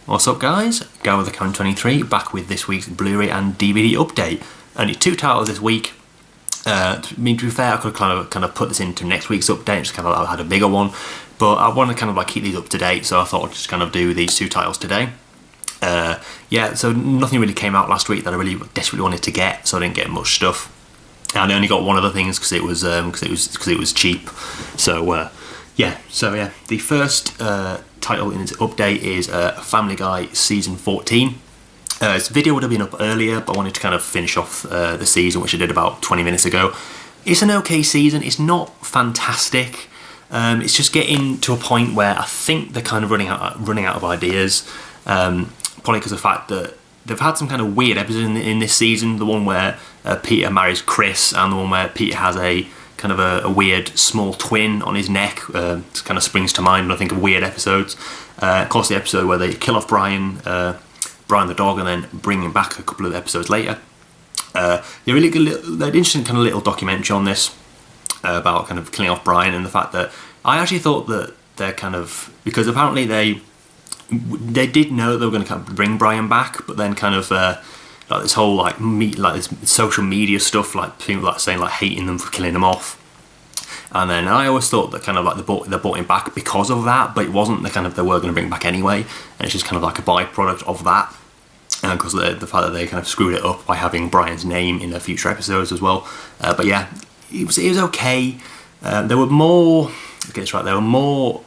What's up guys? Go with the Count 23 back with this week's Blu-ray and DVD update. Only 2 titles this week. To be fair, I could kind of put this into next week's update, just kind of had a bigger one, but I want to kind of like keep these up to date, so I thought I'd just kind of do these 2 titles today. So nothing really came out last week that I really desperately wanted to get, so I didn't get much stuff. And I only got one of the things because it was cheap. So the first title in its update is Family Guy Season 14. This video would have been up earlier, but I wanted to kind of finish off the season, which I did about 20 minutes ago. It's an okay season. It's not fantastic. It's just getting to a point where I think they're kind of running out of ideas. Probably because of the fact that they've had some kind of weird episodes in this season. The one where Peter marries Chris, and the one where Peter has a kind of a weird small twin on his neck. It kind of springs to mind when I think of weird episodes. Of course, the episode where they kill off Brian the dog, and then bring him back a couple of episodes later. They're really good. They're an interesting kind of little documentary on this about kind of killing off Brian, and the fact that I actually thought that they're kind of, because apparently they did know that they were going to kind of bring Brian back, but then kind of like this whole this social media stuff, like people like saying like hating them for killing him off. And then I always thought that kind of like they brought him back because of that, but it wasn't. They were going to bring him back anyway, and it's just kind of like a byproduct of that. And because the fact that they kind of screwed it up by having Brian's name in their future episodes as well. But yeah, it was okay. There were more. Get this right. There were more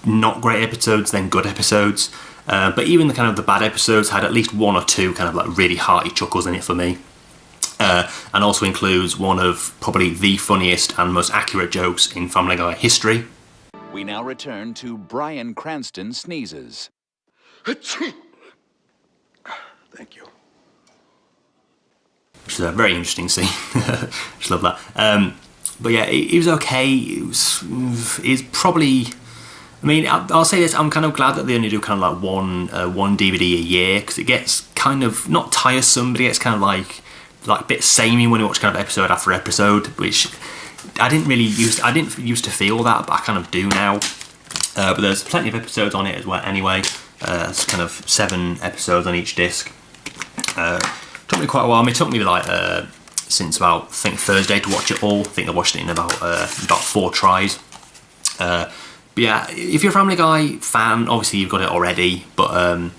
not great episodes than good episodes. But even the bad episodes had at least 1 or 2 kind of like really hearty chuckles in it for me. And also includes one of probably the funniest and most accurate jokes in Family Guy history. We now return to Bryan Cranston sneezes. Thank you. Which is a very interesting scene. Just love that. But yeah, it was okay. It's probably... I mean, I'll say this, I'm kind of glad that they only do kind of like one DVD a year, because it gets kind of, not tiresome, but it gets kind of like a bit samey when you watch kind of episode after episode, which I didn't used to feel that, but I kind of do now. But there's plenty of episodes on it as well anyway. It's kind of 7 episodes on each disc. Took me quite a while. I mean, it took me like since about, I think, Thursday to watch it all. I think I watched it in about 4 tries. But yeah, if you're a Family Guy fan, obviously you've got it already. But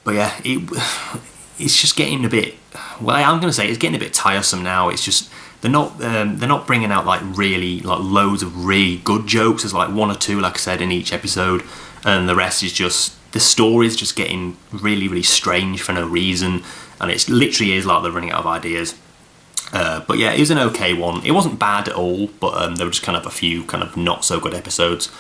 yeah, it's just getting a bit. Well, I'm going to say it's getting a bit tiresome now. It's just they're not bringing out like really like loads of really good jokes. There's like 1 or 2, like I said, in each episode, and the rest is just the story's just getting really, really strange for no reason, and it literally is like they're running out of ideas. But yeah, it was an okay one. It wasn't bad at all, but there were just kind of a few kind of not so good episodes.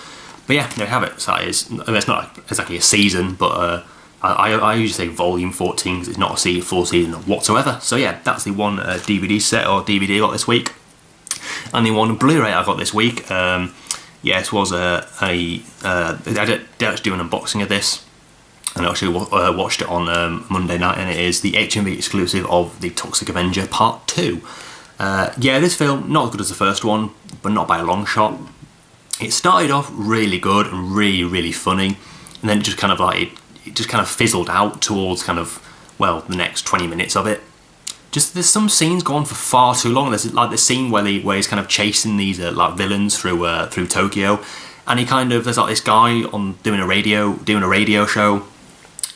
But yeah, there you have it. So it's not exactly a season, but I usually say volume 14 because it's not a full season whatsoever. So yeah, that's the one DVD set or DVD I got this week, and the one Blu-ray I got this week. Yes, was I did do an unboxing of this, and I actually watched it on Monday night, and it is the HMV exclusive of The Toxic Avenger Part 2. Yeah, this film, not as good as the first one, but not by a long shot. It started off really good and really, really funny, and then it just kind of like it just kind of fizzled out towards kind of, well, the next 20 minutes of it. Just there's some scenes go on for far too long. There's like the scene where he's kind of chasing these like villains through Tokyo, and there's like this guy doing a radio show,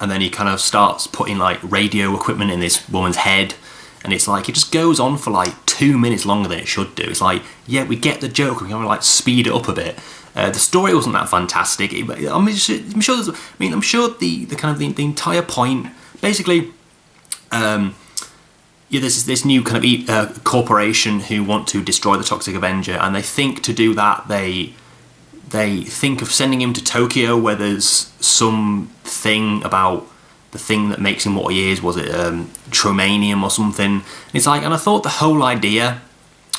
and then he kind of starts putting like radio equipment in this woman's head, and it's like it just goes on for like 2 minutes longer than it should do. It's like, yeah, we get the joke, we kind of like speed it up a bit. The story wasn't that fantastic. I'm sure the entire point, basically. Yeah, there's this new kind of corporation who want to destroy the Toxic Avenger, and they think to do that they think of sending him to Tokyo, where there's some thing about the thing that makes him what he is. Was it tromanium or something? And it's like, and I thought the whole idea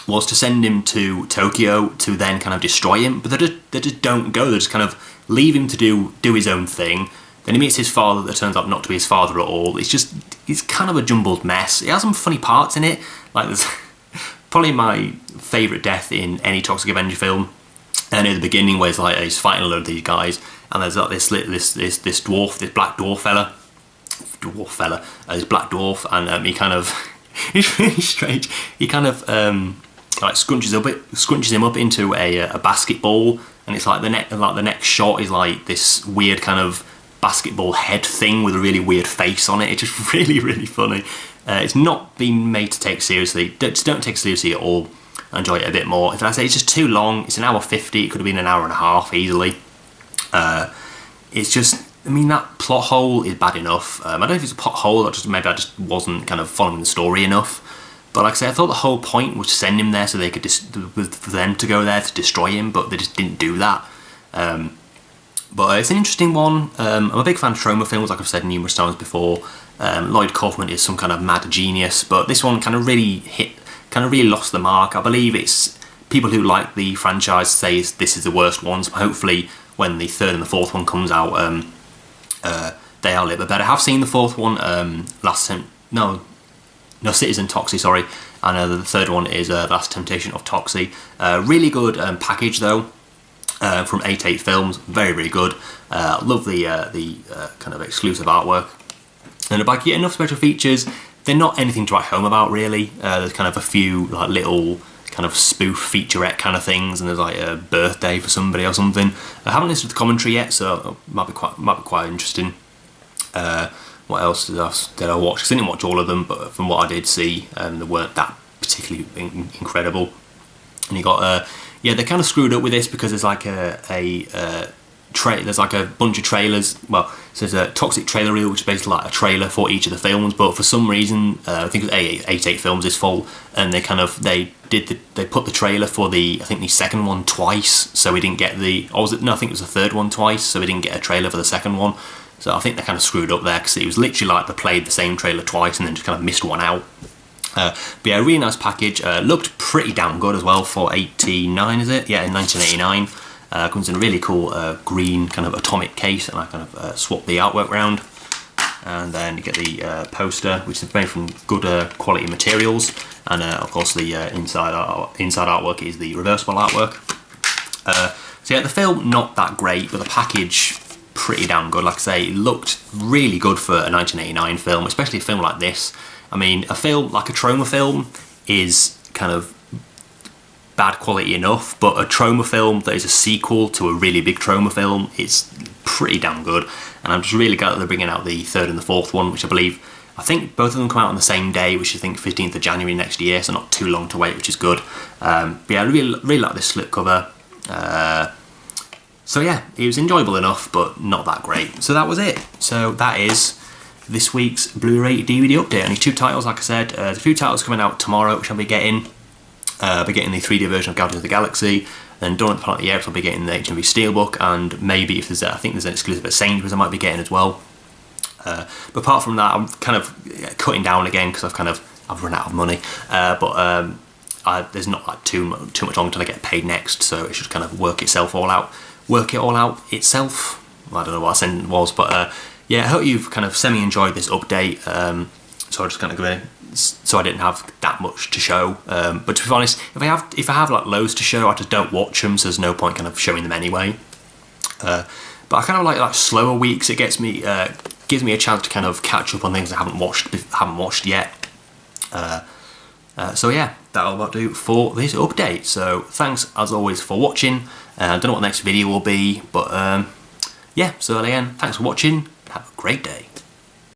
was to send him to Tokyo to then kind of destroy him, but they just don't go. They just kind of leave him to do his own thing. Then he meets his father that turns out not to be his father at all. It's kind of a jumbled mess. It has some funny parts in it. Like there's probably my favourite death in any Toxic Avenger film. And at the beginning where he's fighting a load of these guys, and there's like this dwarf, this black dwarf fella, this black dwarf, and he kind of it's really strange. He kind of like scrunches him up into a basketball, and it's like the next shot is like this weird kind of basketball head thing with a really weird face on it. It's just really, really funny. It's not been made to take seriously. Just don't take it seriously at all. Enjoy it a bit more. If I say it's just too long, it's an hour 50. It could have been an hour and a half easily. It's just, I mean, that plot hole is bad enough. I don't know if it's a plot hole or just maybe I just wasn't kind of following the story enough. But like I say, I thought the whole point was to send him there so they could for them to go there to destroy him, but they just didn't do that. But it's an interesting one. I'm a big fan of Troma films, like I've said numerous times before. Lloyd Kaufman is some kind of mad genius, but this one kind of really lost the mark. I believe it's people who like the franchise say this is the worst one, so hopefully when the third and the fourth one comes out, they are a little bit better. I have seen the fourth one, Citizen Toxie, sorry, and the third one is Last Temptation of Toxie. Really good package though. From 88 Films, very, very good. Love the kind of exclusive artwork. And if I get enough special features, they're not anything to write home about really. There's kind of a few like little kind of spoof featurette kind of things, and there's like a birthday for somebody or something. I haven't listened to the commentary yet, so it might be quite interesting. What else did I watch? 'Cause I didn't watch all of them, but from what I did see, they weren't that particularly incredible. And you got they kind of screwed up with this because there's like there's like a bunch of trailers. Well, so there's a Toxic trailer reel, which is basically like a trailer for each of the films. But for some reason, I think it was 88 Films is full, and they put the trailer for the second one twice, so we didn't get I think it was the third one twice, so we didn't get a trailer for the second one. So I think they kind of screwed up there because it was literally like they played the same trailer twice and then just kind of missed one out. But yeah, really nice package. Looked pretty damn good as well for 89, is it? Yeah, in 1989. Comes in a really cool green kind of atomic case, and I kind of swapped the artwork around. And then you get the poster, which is made from good quality materials. And of course the inside artwork is the reversible artwork. So yeah, the film not that great, but the package pretty damn good. Like I say, it looked really good for a 1989 film, especially a film like this. I mean, a film like a Troma film is kind of bad quality enough, but a Troma film that is a sequel to a really big Troma film is pretty damn good. And I'm just really glad that they're bringing out the third and the fourth one, which I think both of them come out on the same day, which I think 15th of January next year, so not too long to wait, which is good. But yeah, I really like this slipcover. So yeah, it was enjoyable enough, but not that great. So that was it. So that is this week's Blu-ray DVD update. Only 2 titles, like I said. There's a few titles coming out tomorrow, which I'll be getting. I'll be getting the 3D version of Guardians of the Galaxy. Then Dawn of the Planet of the Apes, I'll be getting the HMV Steelbook, and maybe if there's I think there's an exclusive at Sainsbury's I might be getting as well. But apart from that, I'm kind of cutting down again because I've run out of money. There's not like too much on until I get paid next, so it should kind of work it all out itself. I don't know what I said it was, but yeah, I hope you've kind of semi-enjoyed this update. So I just kind of so I didn't have that much to show. But to be honest, if I have like loads to show, I just don't watch them, so there's no point kind of showing them anyway. But I kind of like slower weeks. It gives me a chance to kind of catch up on things I haven't watched yet. So yeah, that'll about do for this update. So thanks as always for watching. I don't know what the next video will be, but yeah, so again, thanks for watching. Have a great day.